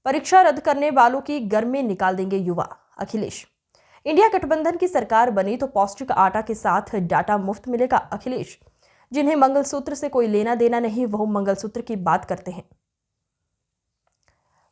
परीक्षा रद्द करने वालों की घर में निकाल देंगे युवा। अखिलेश। इंडिया गठबंधन की सरकार बनी तो पौष्टिक आटा के साथ डाटा मुफ्त मिलेगा। अखिलेश, जिन्हें मंगलसूत्र से कोई लेना देना नहीं, वह मंगलसूत्र की बात करते हैं।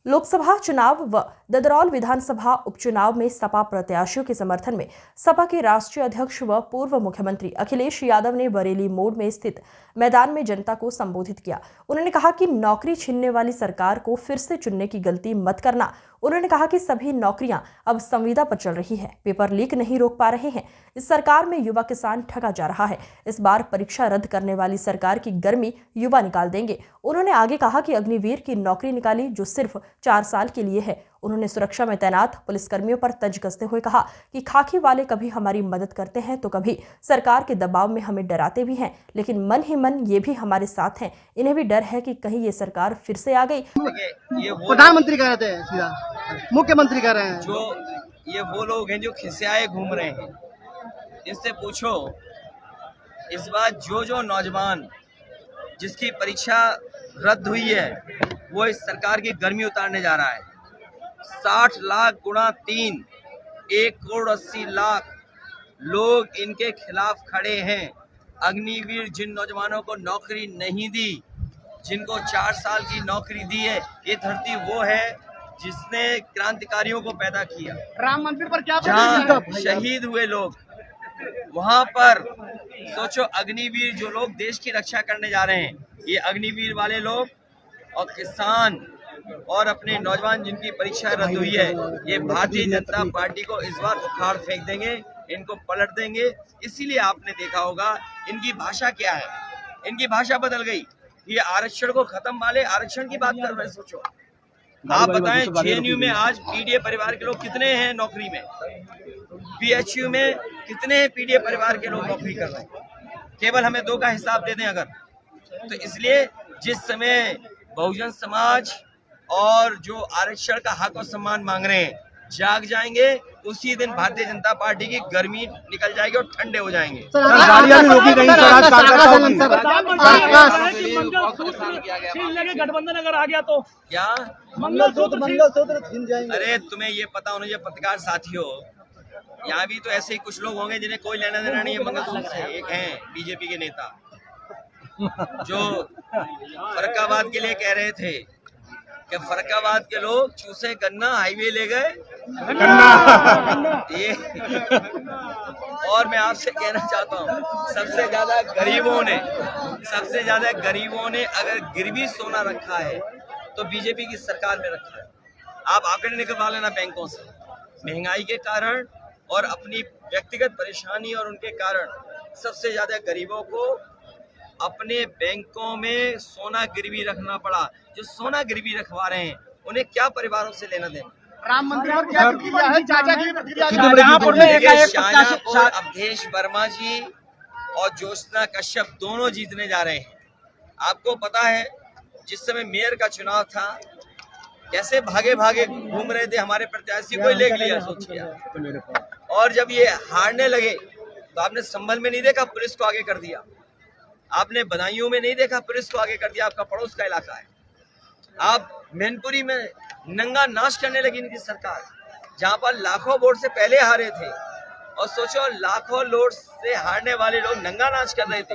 लोकसभा चुनाव व ददरौल विधानसभा उपचुनाव में सपा प्रत्याशियों के समर्थन में सपा के राष्ट्रीय अध्यक्ष व पूर्व मुख्यमंत्री अखिलेश यादव ने बरेली मोड़ में स्थित मैदान में जनता को संबोधित किया। उन्होंने कहा कि नौकरी छीनने वाली सरकार को फिर से चुनने की गलती मत करना। उन्होंने कहा कि सभी नौकरियां अब संविदा पर चल रही है, पेपर लीक नहीं रोक पा रहे हैं। इस सरकार में युवा किसान ठगा जा रहा है। इस बार परीक्षा रद्द करने वाली सरकार की गर्मी युवा निकाल देंगे। उन्होंने आगे कहा कि अग्निवीर की नौकरी निकाली जो सिर्फ 4 साल के लिए है। उन्होंने सुरक्षा में तैनात पुलिसकर्मियों पर तंज कसते हुए कहा कि खाकी वाले कभी हमारी मदद करते हैं तो कभी सरकार के दबाव में हमें डराते भी हैं, लेकिन मन ही मन ये भी हमारे साथ हैं। इन्हें भी डर है कि कहीं ये सरकार फिर से आ गई। प्रधानमंत्री कह रहे हैं, सीधा मुख्यमंत्री कह रहे हैं। जो ये वो लोग हैं जो खिसियाए घूम रहे हैं, इनसे पूछो इस बार जो नौजवान जिसकी परीक्षा रद्द हुई है वो इस सरकार की गर्मी उतारने जा रहा है। 60 लाख गुणा 3, 1,80,00,000 लोग इनके खिलाफ खड़े हैं। अग्निवीर जिन नौजवानों को नौकरी नहीं दी, जिनको 4 साल की नौकरी दी है, ये धरती वो है जिसने क्रांतिकारियों को पैदा किया। राम मंदिर पर क्या जहाँ शहीद हुए लोग, वहां पर सोचो अग्निवीर जो लोग देश की रक्षा करने जा रहे हैं, ये अग्निवीर वाले लोग और किसान और अपने नौजवान जिनकी परीक्षा रद्द हुई है, ये भारतीय जनता पार्टी को इस बार उखाड़ फेंक देंगे, इनको पलट देंगे। इसीलिए आपने देखा होगा इनकी भाषा क्या है, इनकी भाषा बदल गई। ये आरक्षण को खत्म वाले आरक्षण की बात कर रहे हैं। सोचो आप बताएं, जेएनयू में आज पीडीए परिवार के लोग कितने हैं नौकरी में, पीएचयू में कितने पीडीए परिवार के लोग नौकरी कर रहे हैं। केवल हमें 2 का हिसाब दे दें अगर। तो इसलिए जिस समय बहुजन समाज और जो आरक्षण का हक और सम्मान मांग रहे हैं जाग जाएंगे, उसी दिन भारतीय जनता पार्टी की गर्मी निकल जाएगी और ठंडे हो जाएंगे। गठबंधन अगर आ गया तो क्या मंगलसूत्र छीन जाएंगे? अरे तुम्हें ये पता होना चाहिए पत्रकार साथियों, यहाँ भी तो ऐसे ही कुछ लोग होंगे जिन्हें कोई लेना देना नहीं है मंगलसूत्र से। एक हैं बीजेपी के नेता जो फर्रुखाबाद के लिए कह रहे थे कि फर्रुखाबाद के लोग चूसे गन्ना हाईवे ले गए। ये और मैं आपसे कहना चाहता हूँ, सबसे ज्यादा गरीबों ने अगर गिरवी सोना रखा है तो बीजेपी की सरकार में रखा है। आप आंकड़े निकलवा लेना बैंकों से। महंगाई के कारण और अपनी व्यक्तिगत परेशानी और उनके कारण सबसे ज्यादा गरीबों को अपने बैंकों में सोना गिरवी रखना पड़ा। जो सोना गिरवी रखवा रहे हैं उन्हें क्या परिवारों से लेना देना। राम मंदिर पर क्या प्रतिक्रिया है? चाचा की प्रतिक्रिया। शाहजहांपुर अवधेश वर्मा जी और ज्योत्सना कश्यप दोनों जीतने जा रहे हैं। आपको पता है जिस समय मेयर का चुनाव था कैसे भागे भागे घूम रहे थे हमारे प्रत्याशी को ले लिया, सोचिए। और जब ये हारने लगे तो आपने संभल में नहीं देखा, पुलिस को आगे कर दिया। आपने बदायूं में नहीं देखा, पुलिस को आगे कर दिया। आपका पड़ोस का इलाका है। आप मैनपुरी में नंगा नाच करने लगी इनकी सरकार, जहां पर लाखों वोट से पहले हारे थे। और सोचो लाखों वोट से हारने वाले लोग नंगा नाच कर रहे थे।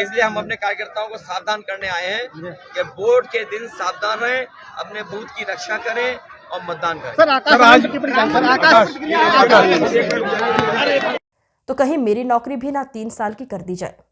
इसलिए हम अपने कार्यकर्ताओं को सावधान करने आए हैं कि वोट के दिन सावधान रहें, अपने बूथ की रक्षा करें और मतदान करें। तो कहीं मेरी नौकरी भी ना 3 साल की कर दी जाए।